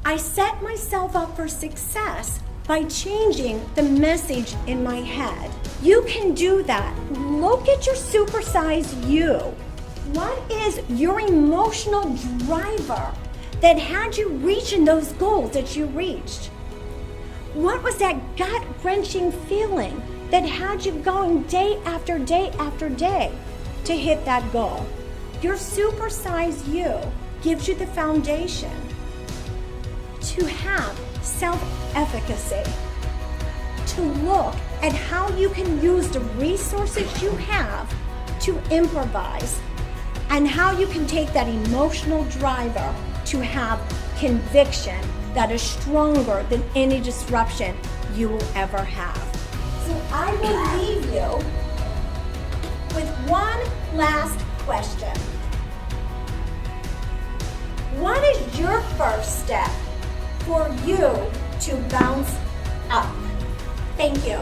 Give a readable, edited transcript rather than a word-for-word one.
I set myself up for success by changing the message in my head. You can do that. Look at your supersize you. What is your emotional driver that had you reaching those goals that you reached? What was that gut-wrenching feeling that had you going day after day after day to hit that goal? Your supersize you gives you the foundation to have self-efficacy, to look at how you can use the resources you have to improvise, and how you can take that emotional driver to have conviction that is stronger than any disruption you will ever have. So I will leave you with one last question. What is your first step for you to bounce up? Thank you.